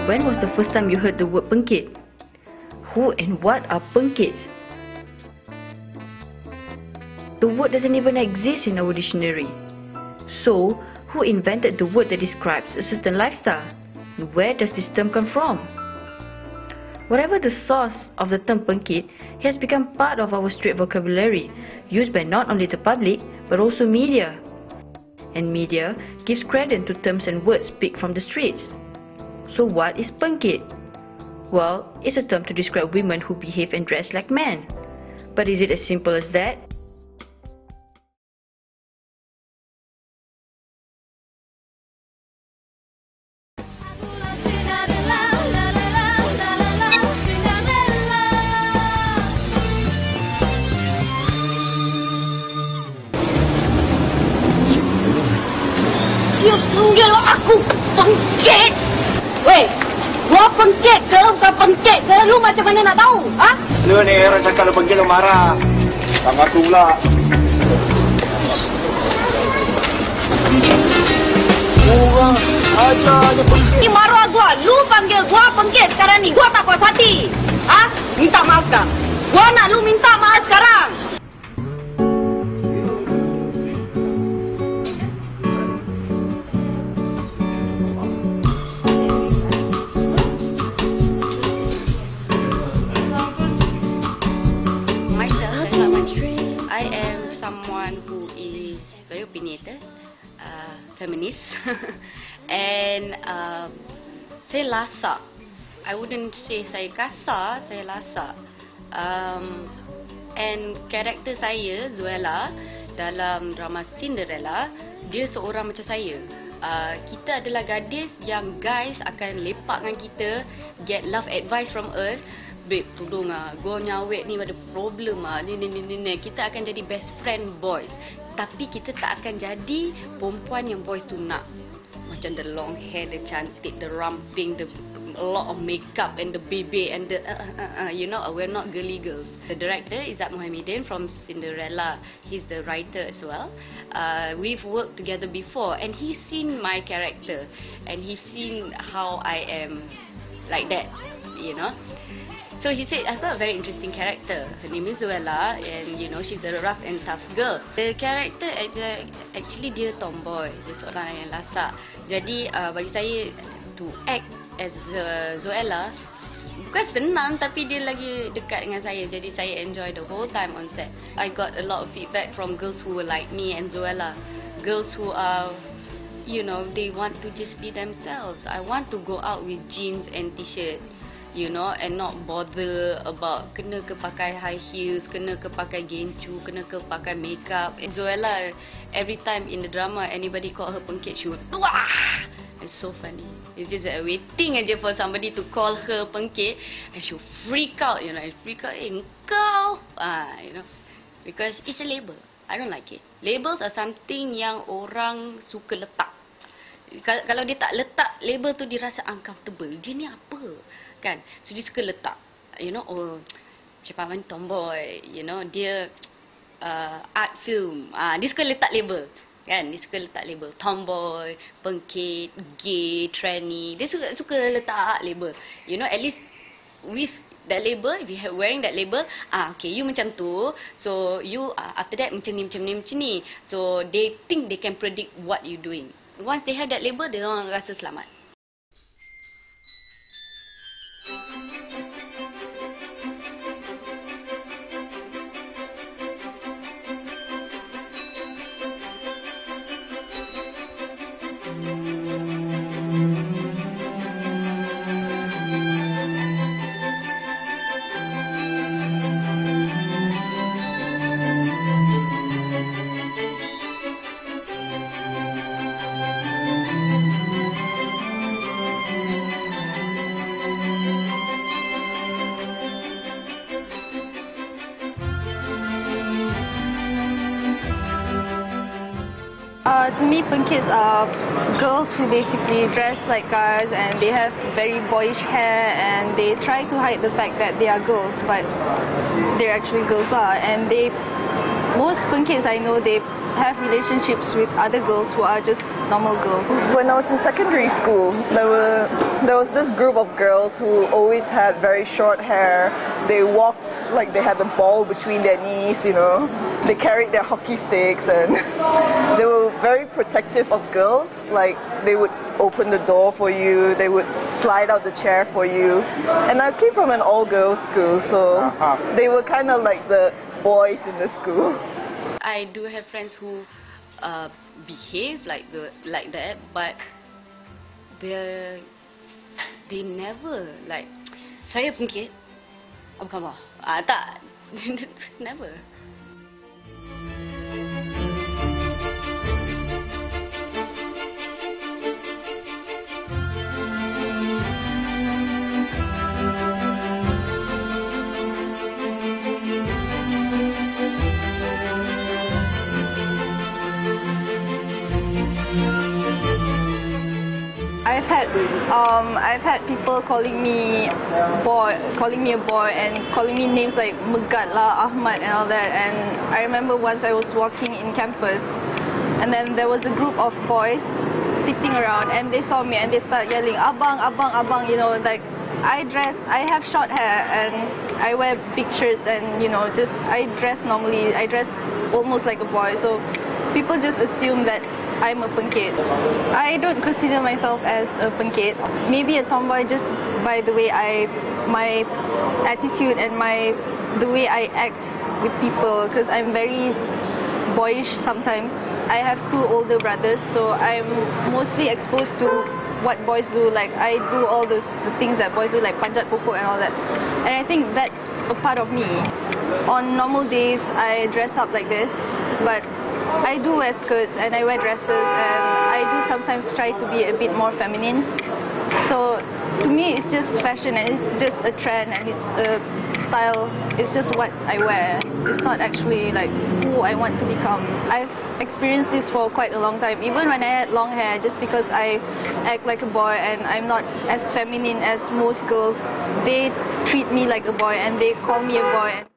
When was the first time you heard the word Pengkid? Who and what are Pengkids? The word doesn't even exist in our dictionary. So, who invented the word that describes a certain lifestyle? And where does this term come from? Whatever the source of the term Pengkid, it has become part of our street vocabulary, used by not only the public, but also media. And media gives credence to terms and words picked from the streets. So what is Pengkid? Well, it's a term to describe women who behave and dress like men. But is it as simple as that? Dia panggil aku Pengkid. Weh, gua Pengkid ke bukan Pengkid ke? Lu macam mana nak tahu? Ha? Lu ni orang cakap lu Pengkid lu marah. Bang aku pula. Orang aja Pengkid. Ni marah gua. Lu panggil gua Pengkid sekarang ni. Gua tak puas hati. Ha? Minta maaf sekarang. Gua nak lu minta maaf sekarang. Who is very opinionated, feminist, and saya lasak. I wouldn't say saya kasar, saya lasak. And karakter saya, Zuela, dalam drama Cinderella, dia seorang macam saya. Kita adalah gadis yang guys akan lepak dengan kita, get love advice from us. Babe, tolong gua nyawet ni ada problem ni. Kita akan jadi best friend boys. Tapi kita tak akan jadi perempuan yang boys tu nak. Macam the long hair, the cantik, the ramping, the a lot of makeup and the baby and the you know, we're not girly girls. The director is Mohamedin from Cinderella. He's the writer as well. We've worked together before and he's seen my character and he's seen how I am like that, you know. So he said, I've got a very interesting character. Her name is Zuela and you know, she's a rough and tough girl. The character actually dia tomboy. Dia seorang yang lasak. Jadi bagi saya to act as Zuela bukan senang tapi dia lagi dekat dengan saya. Jadi saya enjoy the whole time on set. I got a lot of feedback from girls who were like me and Zuela. Girls who are, you know, they want to just be themselves. I want to go out with jeans and t-shirt, you know, and not bother about kena ke pakai high heels, kena ke pakai gencu, kena ke pakai makeup. And Zuela, every time in the drama, anybody call her Pengkid, she would, wah! It's so funny. It's just waiting aja for somebody to call her Pengkid, and she'll freak out, you know, freak out, kau, you know, because it's a label. I don't like it. Labels are something yang orang suka letak. Kalau dia tak letak label tu, dia rasa uncomfortable. Dia ni apa? Kan? So dia suka letak, you know, oh, Japan tomboy, you know, dia art film. Dia suka letak label. Kan? Dia suka letak label. Tomboy, Pengkid, gay, tranny. Dia suka letak label. You know, at least with that label, if you have wearing that label, okay, you macam tu. So you after that macam ni, macam ni, macam ni. So they think they can predict what you doing. Once they have that label, dia orang rasa selamat. To me, Pengkids are girls who basically dress like guys and they have very boyish hair and they try to hide the fact that they are girls, but they're actually girls. And most Pengkids I know, they have relationships with other girls who are just normal girls. When I was in secondary school, there was this group of girls who always had very short hair. They walked like they had the ball between their knees, you know. They carried their hockey sticks and they were very protective of girls. Like they would open the door for you, they would slide out the chair for you. And I came from an all-girls school, so they were kind of like the boys in the school. I do have friends who behave like that, but they never like saya Pengkid. Apa khabar? Tak. Never. I've had people calling me a boy and calling me names like Megat lah, Ahmad and all that. And I remember once I was walking in campus and then there was a group of boys sitting around and they saw me and they started yelling, Abang, Abang, Abang, you know, like I have short hair and I wear big shirts and, you know, just I dress normally, I dress almost like a boy. So people just assume that I'm a Pengkid. I don't consider myself as a Pengkid. Maybe a tomboy just by the way my attitude and the way I act with people, because I'm very boyish sometimes. I have 2 older brothers, so I'm mostly exposed to what boys do. Like I do all the things that boys do, like panjat pokok and all that. And I think that's a part of me. On normal days, I dress up like this, but I do wear skirts and I wear dresses and I do sometimes try to be a bit more feminine. So to me it's just fashion and it's just a trend and it's a style. It's just what I wear. It's not actually like who I want to become. I've experienced this for quite a long time. Even when I had long hair, just because I act like a boy and I'm not as feminine as most girls, they treat me like a boy and they call me a boy.